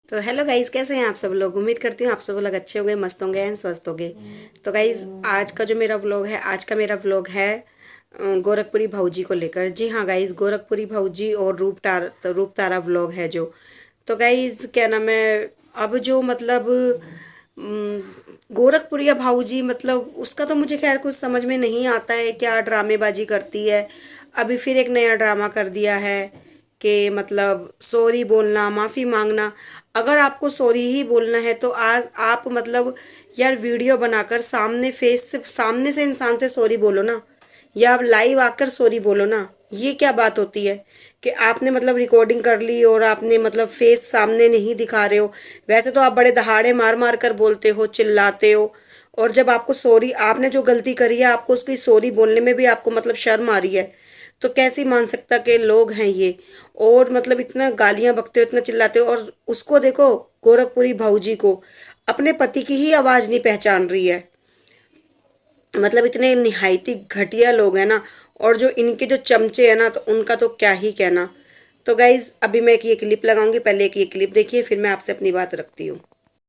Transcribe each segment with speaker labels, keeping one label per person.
Speaker 1: तो hello guys, कैसे हैं आप सब लोग। उम्मीद करती हूँ आप सब लोग अच्छे होंगे, मस्त होंगे एंड स्वस्थ होंगे। तो गाइस, आज का मेरा व्लॉग है गोरखपुरी भौजी को लेकर। जी हाँ गाइस, गोरखपुरी भौजी और रूप तारा व्लॉग है जो। तो गाइस क्या नाम है, अब जो मतलब गोरखपुरिया भाऊजी, मतलब उसका तो मुझे खैर कुछ समझ में नहीं आता है, क्या ड्रामेबाजी करती है। अभी फिर एक नया ड्रामा कर दिया है कि मतलब सॉरी बोलना, माफ़ी मांगना। अगर आपको सॉरी ही बोलना है तो आज आप मतलब यार वीडियो बनाकर सामने से इंसान से सॉरी बोलो ना, या आप लाइव आकर सॉरी बोलो ना। ये क्या बात होती है कि आपने मतलब रिकॉर्डिंग कर ली और आपने मतलब फेस सामने नहीं दिखा रहे हो। वैसे तो आप बड़े दहाड़े मार मार कर बोलते हो, चिल्लाते हो। और जब आपको सॉरी, आपने जो गलती करी है आपको उसकी सॉरी बोलने में भी आपको मतलब शर्म आ रही है। तो कैसे मान सकता कि लोग हैं ये। और मतलब इतना गालियां बकते हो, इतना चिल्लाते हो, और उसको देखो, गोरखपुरी भाऊजी को अपने पति की ही आवाज नहीं पहचान रही है। मतलब इतने निहायती घटिया लोग हैं ना। और जो इनके जो चमचे हैं ना, तो उनका तो क्या ही कहना। तो गाइज अभी मैं एक ये क्लिप लगाऊंगी, पहले एक ये क्लिप देखिए, फिर मैं आपसे अपनी बात रखती हूँ।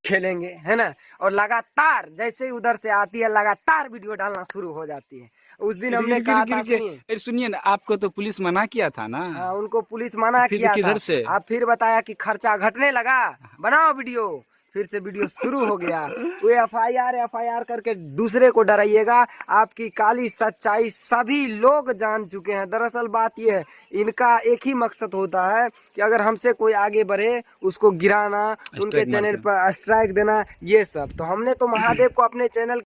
Speaker 2: खेलेंगे है ना। और लगातार जैसे ही उधर से आती है लगातार वीडियो डालना शुरू हो जाती है। उस दिन
Speaker 3: गिर
Speaker 2: हमने
Speaker 3: गिर
Speaker 2: कहा
Speaker 3: गिर
Speaker 2: था,
Speaker 3: के
Speaker 2: सुनिए।
Speaker 3: सुनिए ना, आपको तो पुलिस मना किया था ना।
Speaker 2: हाँ, उनको पुलिस मना
Speaker 3: फिर
Speaker 2: किया था।
Speaker 3: किधर से?
Speaker 2: अब फिर बताया कि खर्चा घटने लगा, बनाओ वीडियो। फिर से वीडियो शुरू हो गया। वो एफआईआर करके दूसरे को डराइएगा। आपकी काली सच्चाई सभी लोग जान चुके हैं। दरअसल बात यह है, इनका एक ही मकसद होता है कि अगर हमसे कोई आगे बढ़े उसको गिराना, उनके
Speaker 3: स्ट्राइक मार
Speaker 2: चैनल
Speaker 3: के।
Speaker 2: पर स्ट्राइक देना, ये सब। तो हमने तो महादेव को अपने चैनल।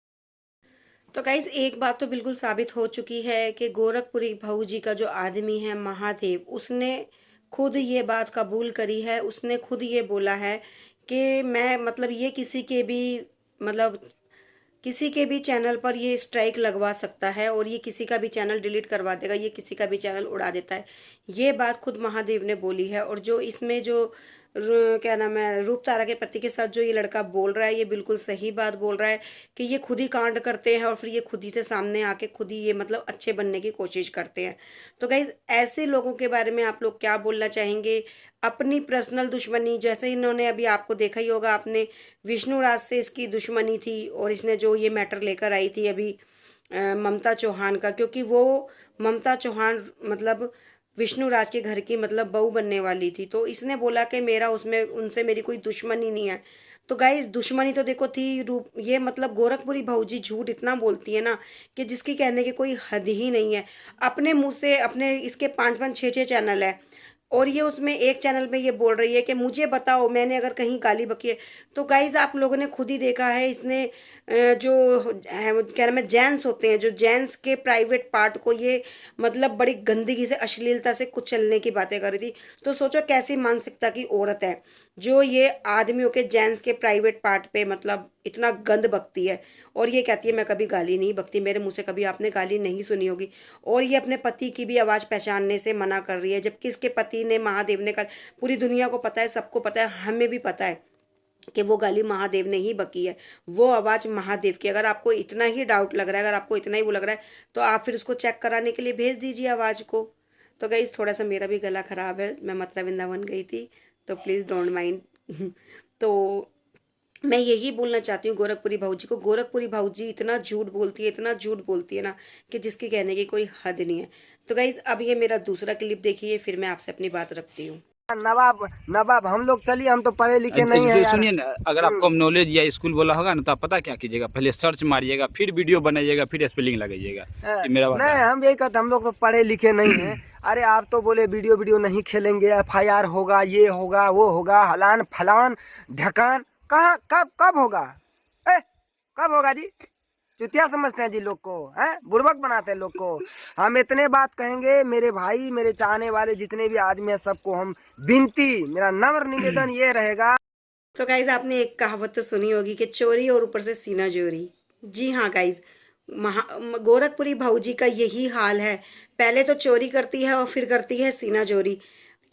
Speaker 1: तो गाइज एक बात तो बिल्कुल साबित हो चुकी है कि गोरखपुरी भाऊ जी का जो आदमी है महादेव, उसने खुद ये बात कबूल करी है। उसने खुद ये बोला है कि मैं मतलब ये मतलब किसी के भी चैनल पर ये स्ट्राइक लगवा सकता है, और ये किसी का भी चैनल डिलीट करवा देगा, ये किसी का भी चैनल उड़ा देता है। ये बात खुद महादेव ने बोली है। और जो इसमें जो क्या नाम है, रूप तारा के पति के साथ जो ये लड़का बोल रहा है, ये बिल्कुल सही बात बोल रहा है कि ये खुद ही कांड करते हैं और फिर ये खुद ही से सामने आके खुद ही ये मतलब अच्छे बनने की कोशिश करते हैं। तो गाइज ऐसे लोगों के बारे में आप लोग क्या बोलना चाहेंगे। अपनी पर्सनल दुश्मनी, जैसे इन्होंने अभी आपको देखा ही होगा, आपने विष्णु राज से इसकी दुश्मनी थी, और इसने जो ये मैटर लेकर आई थी अभी ममता चौहान का, क्योंकि वो ममता चौहान मतलब विष्णु राज के घर की मतलब बहू बनने वाली थी। तो इसने बोला कि मेरा उसमें उनसे मेरी कोई दुश्मनी नहीं है। तो गाइस दुश्मनी तो देखो थी। रूप ये मतलब गोरखपुरी भाऊजी झूठ इतना बोलती है ना कि जिसकी कहने की कोई हद ही नहीं है। अपने मुंह से, अपने इसके पांच पांच छः छः चैनल है, और ये उसमें एक चैनल में ये बोल रही है कि मुझे बताओ मैंने अगर कहीं गाली बकी है। तो गाइज आप लोगों ने खुद ही देखा है, इसने जो क्या नाम है, जेंट्स होते हैं, जो जेंट्स के प्राइवेट पार्ट को ये मतलब बड़ी गंदगी से, अश्लीलता से कुचलने की बातें कर रही थी। तो सोचो कैसी मानसिकता की औरत है जो ये आदमियों के, जेंट्स के प्राइवेट पार्ट पे मतलब इतना गंद बकती है। और ये कहती है मैं कभी गाली नहीं बकती, मेरे मुंह से कभी आपने गाली नहीं सुनी होगी। और ये अपने पति की भी आवाज़ पहचानने से मना कर रही है, जबकि इसके पति ने, महादेव ने कहा, पूरी दुनिया को पता है, सबको पता है, हमें भी पता है कि वो गाली महादेव ने ही बकी है। वो आवाज़ महादेव की। अगर आपको इतना ही डाउट लग रहा है, अगर आपको इतना ही वो लग रहा है, तो आप फिर उसको चेक कराने के लिए भेज दीजिए आवाज़ को। तो गाइस थोड़ा सा मेरा भी गला ख़राब है, मैं मथुरा वृंदावन गई थी, तो प्लीज़ डोंट माइंड। तो मैं यही बोलना चाहती हूँ गोरखपुरी भाऊजी को, गोरखपुरी भाऊजी इतना झूठ बोलती है, इतना झूठ बोलती है ना कि जिसकी कहने की कोई हद नहीं है। तो गाइज अब ये मेरा दूसरा क्लिप देखिए, फिर मैं आपसे अपनी बात रखती हूँ।
Speaker 2: नवाब नवाब हम लोग, चलिए हम तो पढ़े लिखे नहीं है यार।
Speaker 3: सुनिए ना, अगर आपको हम नॉलेज या स्कूल बोला होगा ना, तो आप पता क्या कीजिएगा, पहले सर्च मारिएगा, फिर वीडियो बनाइएगा, फिर स्पेलिंग लगाइएगा। ये मेरा
Speaker 2: नहीं,
Speaker 3: वादा है।
Speaker 2: हम यही कहते, हम लोग तो पढ़े लिखे नहीं हैं। अरे आप तो बोले वीडियो वीडियो नहीं खेलेंगे, एफआईआर होगा, ये होगा, वो होगा, हलान फलान ढकान। कहाँ, कब कब होगा? ए, कब होगा जी? चुतिया समझते हैं जी लोग को, हैं बुर्बक बनाते हैं लोग को। हम इतने बात कहेंगे, मेरे भाई, मेरे चाहने वाले जितने भी आदमी हैं, सबको हम विनती, मेरा नम्र निवेदन ये रहेगा।
Speaker 1: तो गाइज आपने एक कहावत तो सुनी होगी कि चोरी और ऊपर से सीना चोरी। जी हाँ गाइज, गोरखपुरी भाऊजी का यही हाल है। पहले तो चोरी करती है और फिर करती है सीना चोरी।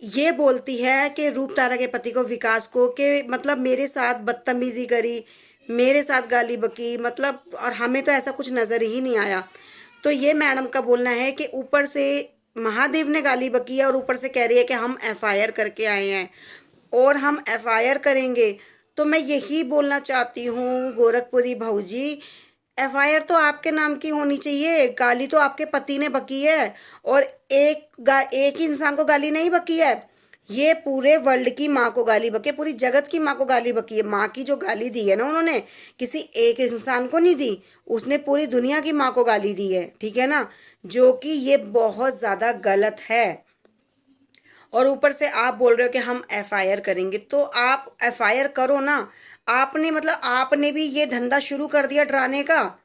Speaker 1: ये बोलती है कि रूप तारा के पति को, विकास को, कि मतलब मेरे साथ बदतमीजी करी, मेरे साथ गाली बकी, मतलब और हमें तो ऐसा कुछ नजर ही नहीं आया। तो ये मैडम का बोलना है कि ऊपर से महादेव ने गाली बकी है और ऊपर से कह रही है कि हम एफआईआर करके आए हैं। और हम एफआईआर करेंगे। तो मैं यही बोलना चाहती हूँ गोरखपुरी भाऊजी, एफआईआर तो आपके नाम की होनी चाहिए। गाली तो आपके पति ने बकी है, और एक ही इंसान को गाली नहीं बकी है, ये पूरे वर्ल्ड की माँ को गाली बकी है, पूरी जगत की माँ को गाली बकी है। माँ की जो गाली दी है ना उन्होंने, किसी एक इंसान को नहीं दी, उसने पूरी दुनिया की माँ को गाली दी है, ठीक है ना, जो कि ये बहुत ज़्यादा गलत है। और ऊपर से आप बोल रहे हो कि हम एफआईआर करेंगे, तो आप एफआईआर करो ना। आपने मतलब आपने भी ये धंधा शुरू कर दिया डराने का।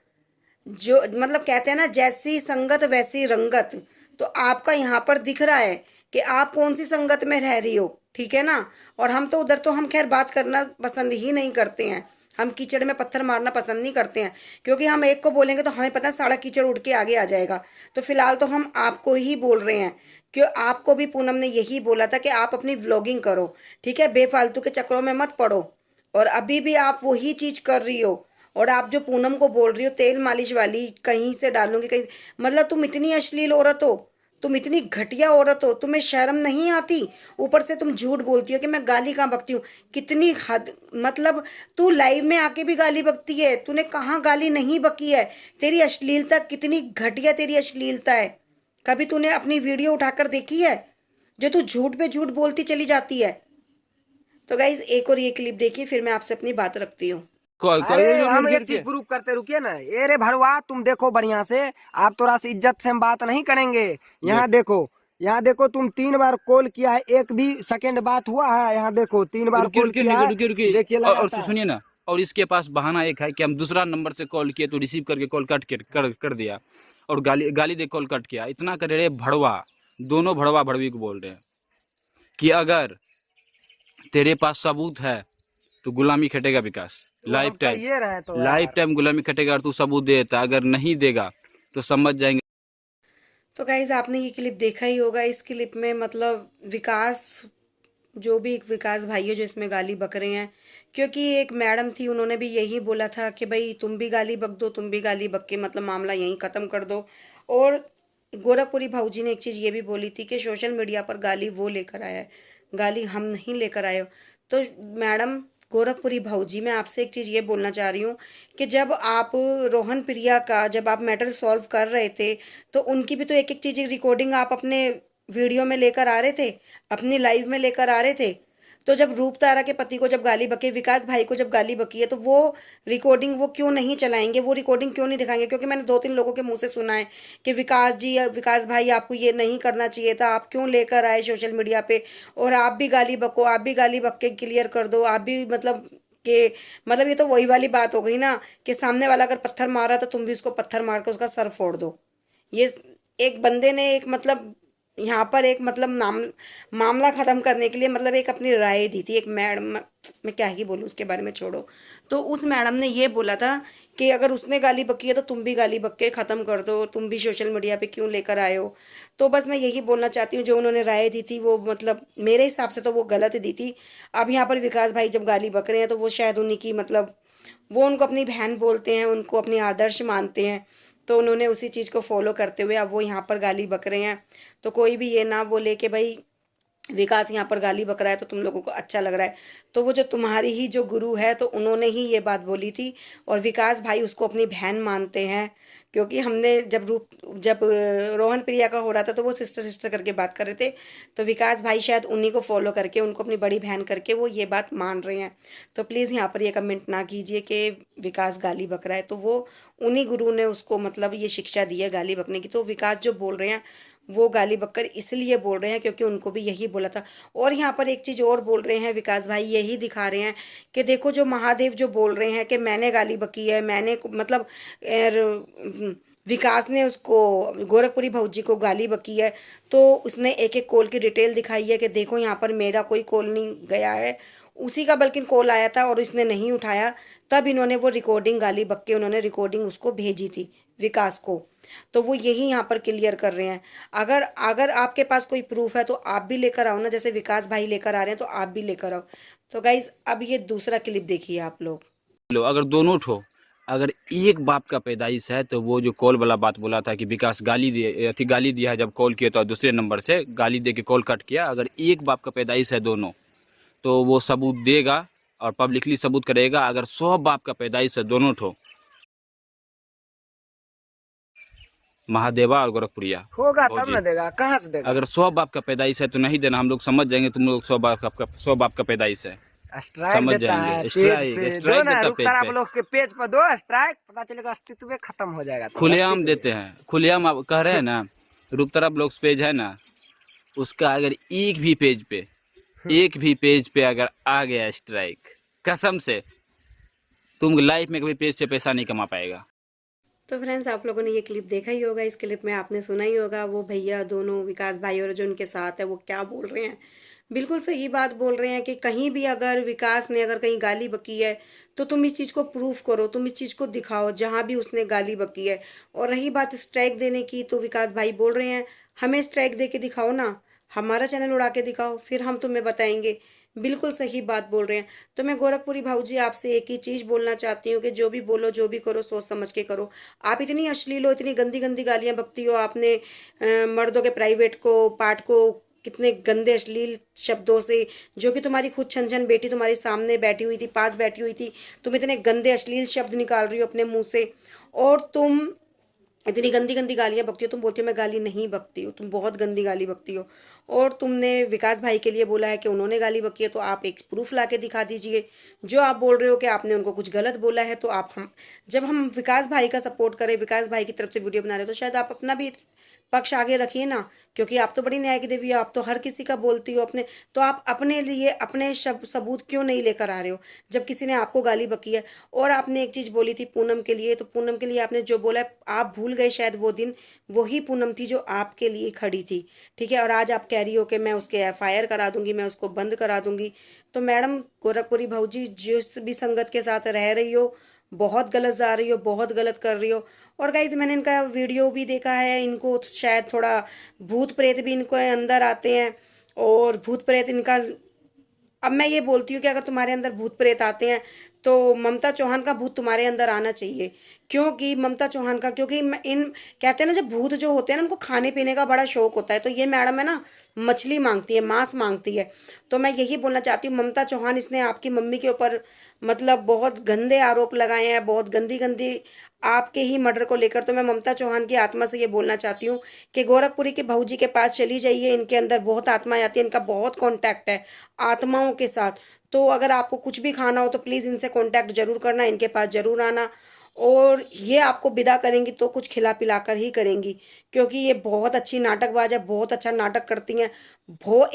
Speaker 1: जो मतलब कहते हैं ना, जैसी संगत वैसी रंगत। तो आपका यहाँ पर दिख रहा है कि आप कौन सी संगत में रह रही हो, ठीक है ना। और हम तो उधर तो हम खैर बात करना पसंद ही नहीं करते हैं, हम कीचड़ में पत्थर मारना पसंद नहीं करते हैं, क्योंकि हम एक को बोलेंगे तो हमें पता है सारा कीचड़ उड़ के आगे आ जाएगा। तो फिलहाल तो हम आपको ही बोल रहे हैं, क्यों आपको भी पूनम ने यही बोला था कि आप अपनी व्लॉगिंग करो, ठीक है, बेफालतू के चक्करों में मत पड़ो। और अभी भी आप वही चीज कर रही हो। और आप जो पूनम को बोल रही हो तेल मालिश वाली, कहीं से डालूंगी कहीं, मतलब तुम इतनी अश्लील औरत हो, तुम इतनी घटिया औरत हो, तुम्हें शर्म नहीं आती। ऊपर से तुम झूठ बोलती हो कि मैं गाली कहाँ बकती हूँ, कितनी हद, मतलब तू लाइव में आके भी गाली बकती है, तूने कहाँ गाली नहीं बकी है। तेरी अश्लीलता कितनी घटिया, तेरी अश्लीलता है। कभी तूने अपनी वीडियो उठाकर देखी है जो तू झूठ पे झूठ बोलती चली जाती है। तो गाइज एक और ये क्लिप देखिए, फिर मैं आपसे अपनी बात रखती हूँ।
Speaker 2: अरे हम
Speaker 3: रुकिए
Speaker 2: एक चीज
Speaker 3: रुकिए।
Speaker 2: प्रूव करते, रुकिए ना। ये रे भरवा, तुम देखो बढ़िया से, आप थोड़ा सी इज्जत से हम बात नहीं करेंगे। यहाँ
Speaker 3: देख
Speaker 2: देखो, यहाँ देखो, तुम 3 बार कॉल किया है, एक भी सेकंड बात हुआ है? यहाँ देखो 3 बार
Speaker 3: रुकिए
Speaker 2: कॉल
Speaker 3: रुकिए
Speaker 2: किया
Speaker 3: रुकिए
Speaker 2: है,
Speaker 3: रुकिए रुकिए।
Speaker 2: देखिए
Speaker 3: और
Speaker 2: लगातार।
Speaker 3: सुनिए ना, और इसके पास बहाना एक है कि हम दूसरा नंबर से कॉल किए तो रिसीव करके कॉल कट कर दिया, और गाली गाली दे कॉल कट किया। इतना कर रहे भड़वा, दोनों भड़वा भड़वी को बोल रहे हैं कि अगर तेरे पास सबूत है तो गुलामी खटेगा विकास,
Speaker 2: तो हम
Speaker 3: लाइफ टाइम,
Speaker 2: कहिए रहे तो
Speaker 3: लाइफ
Speaker 2: यार।
Speaker 3: टाइम गुलामी खटेगा। और तू सबूत देता, अगर नहीं देगा तो समझ जाएंगे।
Speaker 1: तो गाइज आपने ये क्लिप देखा ही होगा। इस क्लिप में मतलब विकास, जो भी एक विकास भाई है जो इसमें गाली बक रहे हैं, क्योंकि एक मैडम थी उन्होंने भी यही बोला था कि भाई तुम भी गाली बक दो, तुम भी गाली बक के मतलब मामला यहीं ख़त्म कर दो। और गोरखपुरी भाऊजी ने एक चीज़ ये भी बोली थी कि सोशल मीडिया पर गाली वो लेकर आया है, गाली हम नहीं लेकर आए हो। तो मैडम गोरखपुरी भाऊजी, मैं आपसे एक चीज़ ये बोलना चाह रही हूँ कि जब आप रोहन प्रिया का जब आप मैटर सॉल्व कर रहे थे, तो उनकी भी तो एक एक चीज़ रिकॉर्डिंग आप अपने वीडियो में लेकर आ रहे थे, अपनी लाइव में लेकर आ रहे थे। तो जब रूप तारा के पति को जब गाली बके, विकास भाई को जब गाली बकी है, तो वो रिकॉर्डिंग वो क्यों नहीं चलाएंगे, वो रिकॉर्डिंग क्यों नहीं दिखाएंगे? क्योंकि मैंने 2-3 लोगों के मुंह से सुना है कि विकास जी, विकास भाई आपको ये नहीं करना चाहिए था, आप क्यों लेकर आए सोशल मीडिया पे, और आप भी गाली बको, आप भी गाली बक के क्लियर कर दो, आप भी मतलब कि मतलब ये तो वही वाली बात हो गई ना कि सामने वाला अगर पत्थर मारा तो तुम भी उसको पत्थर मार कर उसका सर फोड़ दो। ये एक बंदे ने एक मतलब यहाँ पर एक मतलब मामला खत्म करने के लिए मतलब एक अपनी राय दी थी। एक मैडम, मैं क्या ही बोलूँ उसके बारे में, छोड़ो। तो उस मैडम ने ये बोला था कि अगर उसने गाली बकी है तो तुम भी गाली बक के ख़त्म कर दो, तुम भी सोशल मीडिया पे क्यों लेकर आए हो। तो बस मैं यही बोलना चाहती हूँ, जो उन्होंने राय दी थी वो मतलब मेरे हिसाब से तो वो गलत दी थी। अब यहाँ पर विकास भाई जब गाली बक रहे हैं तो वो शायद उन्हीं की मतलब, वो उनको अपनी बहन बोलते हैं, उनको अपनी आदर्श मानते हैं, तो उन्होंने उसी चीज़ को फॉलो करते हुए अब वो यहाँ पर गाली बक रहे हैं। तो कोई भी ये ना बोले कि भाई विकास यहाँ पर गाली बक रहा है तो तुम लोगों को अच्छा लग रहा है। तो वो जो तुम्हारी ही जो गुरु है तो उन्होंने ही ये बात बोली थी, और विकास भाई उसको अपनी बहन मानते हैं। क्योंकि हमने जब रोहन प्रिया का हो रहा था तो वो सिस्टर सिस्टर करके बात कर रहे थे, तो विकास भाई शायद उन्हीं को फॉलो करके, उनको अपनी बड़ी बहन करके वो ये बात मान रहे हैं। तो प्लीज़ यहाँ पर ये कमेंट ना कीजिए कि विकास गाली बक रहा है, तो वो उन्हीं गुरु ने उसको मतलब ये शिक्षा दी है गाली बकने की। तो विकास जो बोल रहे हैं वो गाली बककर इसलिए बोल रहे हैं क्योंकि उनको भी यही बोला था। और यहाँ पर एक चीज़ और बोल रहे हैं विकास भाई, यही दिखा रहे हैं कि देखो जो महादेव जो बोल रहे हैं कि मैंने गाली बकी है, मैंने मतलब विकास ने उसको गोरखपुरी भाऊजी को गाली बकी है, तो उसने एक एक कॉल की डिटेल दिखाई है कि देखो यहाँ पर मेरा कोई कॉल नहीं गया है, उसी का बल्कि कॉल आया था और इसने नहीं उठाया, तब इन्होंने वो रिकॉर्डिंग गाली बक के उन्होंने रिकॉर्डिंग उसको भेजी थी विकास को। तो वो यही यहाँ पर क्लियर कर रहे हैं। अगर अगर आपके पास कोई प्रूफ है तो आप भी लेकर आओ ना, जैसे विकास भाई लेकर आ रहे हैं तो आप भी लेकर आओ। तो गाइज अब ये दूसरा क्लिप देखिए आप लोग।
Speaker 3: लो, अगर दोनों ठो, अगर एक बाप का पैदाइश है तो वो जो कॉल वाला बात बोला था कि विकास गाली दिया है, जब कॉल किया तो दूसरे नंबर से गाली दे के कॉल कट किया, अगर एक बाप का पैदाइश है दोनों, तो वो सबूत देगा और पब्लिकली सबूत करेगा। अगर 100 बाप का पैदाइश है दोनों ठो, महादेवा और गोरखपुरिया
Speaker 2: होगा तब
Speaker 3: फौजी,
Speaker 2: ना देगा, कहाँ से देगा?
Speaker 3: अगर 100 बाप का पैदाइश है तो नहीं देना। हम लोग समझ जाएंगे तुम लोग 100 बाप का पैदाइश है,
Speaker 2: स्ट्राइक
Speaker 3: समझ
Speaker 2: देता है
Speaker 3: जाएंगे।
Speaker 2: पेज
Speaker 3: स्ट्राइक
Speaker 2: पे, दो
Speaker 3: स्ट्राइक
Speaker 2: ना
Speaker 3: देता
Speaker 2: रुक
Speaker 3: पेज
Speaker 2: कर आप
Speaker 3: पे,
Speaker 2: लोग के पेज पर दो स्ट्राइक, पता चलेगा अस्तित्व खत्म हो जाएगा। तो
Speaker 3: खुलेआम
Speaker 2: अस्तित्व
Speaker 3: देते हैं, खुलेआम आप कह रहे हैं ना। रुकतरा ब्लॉग्स पेज है ना, उसका अगर एक भी पेज पे अगर आ गया स्ट्राइक, कसम से तुम लाइफ में कभी पेज से पैसा नहीं कमा पाएगा।
Speaker 1: तो फ्रेंड्स, आप लोगों ने ये क्लिप देखा ही होगा। इस क्लिप में आपने सुना ही होगा वो भैया दोनों, विकास भाई और जो उनके साथ है, वो क्या बोल रहे हैं। बिल्कुल सही बात बोल रहे हैं कि कहीं भी अगर विकास ने अगर कहीं गाली बकी है तो तुम इस चीज़ को प्रूफ करो, तुम इस चीज़ को दिखाओ जहां भी उसने गाली बकी है। और रही बात स्ट्राइक देने की, तो विकास भाई बोल रहे हैं हमें स्ट्राइक दे के दिखाओ ना, हमारा चैनल उड़ा के दिखाओ, फिर हम तुम्हें बताएंगे। बिल्कुल सही बात बोल रहे हैं। तो मैं गोरखपुरी भाऊजी आपसे एक ही चीज बोलना चाहती हूँ कि जो भी बोलो, जो भी करो, सोच समझ के करो। आप इतनी अश्लील हो, इतनी गंदी गंदी गालियां बकती हो। आपने मर्दों के प्राइवेट को, पार्ट को कितने गंदे अश्लील शब्दों से, जो कि तुम्हारी खुद छन बेटी तुम्हारे सामने बैठी हुई थी, पास बैठी हुई थी, तुम इतने गंदे अश्लील शब्द निकाल रही हो अपने मुंह से। और तुम इतनी गंदी गंदी गालियां बकती हो। तुम बोलती हो मैं गाली नहीं बकती हूँ, तुम बहुत गंदी गाली बकती हो। और तुमने विकास भाई के लिए बोला है कि उन्होंने गाली बकी है, तो आप एक प्रूफ ला के दिखा दीजिए। जो आप बोल रहे हो कि आपने उनको कुछ गलत बोला है, तो आप हम जब हम विकास भाई का सपोर्ट करें, विकास भाई की तरफ से वीडियो बना रहे हो, तो शायद आप अपना भी पक्ष आगे रखिए ना। क्योंकि आप तो बड़ी न्याय की देवी हो, आप तो हर किसी का बोलती हो अपने, तो आप अपने लिए अपने सबूत क्यों नहीं लेकर आ रहे हो जब किसी ने आपको गाली बकी है। और आपने एक चीज बोली थी पूनम के लिए, तो पूनम के लिए आपने जो बोला है, आप भूल गए शायद वो दिन, वही पूनम थी जो आपके लिए खड़ी थी। ठीक है, और आज आप कह रही हो कि मैं उसके एफआईआर करा दूंगी, मैं उसको बंद करा दूंगी। तो मैडम गोरखपुरी भाऊजी, जिस भी संगत के साथ रह रही हो, बहुत गलत जा रही हो, बहुत गलत कर रही हो। और गाइज मैंने इनका वीडियो भी देखा है, इनको शायद थोड़ा भूत प्रेत भी इनको अंदर आते हैं। और भूत प्रेत इनका, अब मैं ये बोलती हूँ कि अगर तुम्हारे अंदर भूत प्रेत आते हैं तो ममता चौहान का भूत तुम्हारे अंदर आना चाहिए। क्योंकि ममता चौहान का, क्योंकि इन कहते हैं ना, जब भूत जो होते हैं ना, उनको खाने पीने का बड़ा शौक होता है। तो ये मैडम है ना, मछली मांगती है, मांस मांगती है। तो मैं यही बोलना चाहती हूँ ममता चौहान, इसने आपकी मम्मी के ऊपर मतलब बहुत गंदे आरोप लगाए हैं, बहुत गंदी गंदी, आपके ही मर्डर को लेकर। तो मैं ममता चौहान की आत्मा से ये बोलना चाहती हूँ कि गोरखपुरी के भाऊजी के पास चली जाइए, इनके अंदर बहुत आत्माएं आती है, इनका बहुत कांटेक्ट है आत्माओं के साथ। तो अगर आपको कुछ भी खाना हो तो प्लीज़ इनसे कांटेक्ट जरूर करना, इनके पास जरूर आना। और ये आपको विदा करेंगी तो कुछ खिला पिला कर ही करेंगी, क्योंकि ये बहुत अच्छी नाटकबाज है, बहुत अच्छा नाटक करती हैं।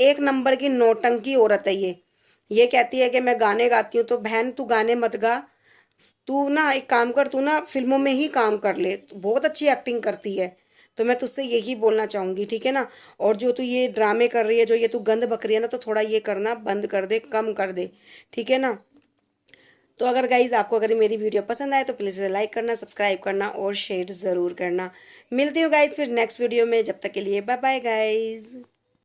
Speaker 1: एक नंबर की नौटंकी औरत है ये कहती है कि मैं गाने गाती हूँ। तो बहन, तू गाने मत गा, तू ना एक काम कर, तू ना फिल्मों में ही काम कर ले, तू बहुत अच्छी एक्टिंग करती है। तो मैं तुझसे यही बोलना चाहूंगी, ठीक है ना। और जो तू ये ड्रामे कर रही है, जो ये तू गंद बक रही है ना, तो थोड़ा ये करना बंद कर दे, कम कर दे, ठीक है ना। तो अगर गाइज आपको अगर मेरी वीडियो पसंद आए तो प्लीज़ लाइक करना, सब्सक्राइब करना और शेयर ज़रूर करना। मिलती हूँ गाइज फिर नेक्स्ट वीडियो में, जब तक के लिए बाय बाय गाइज।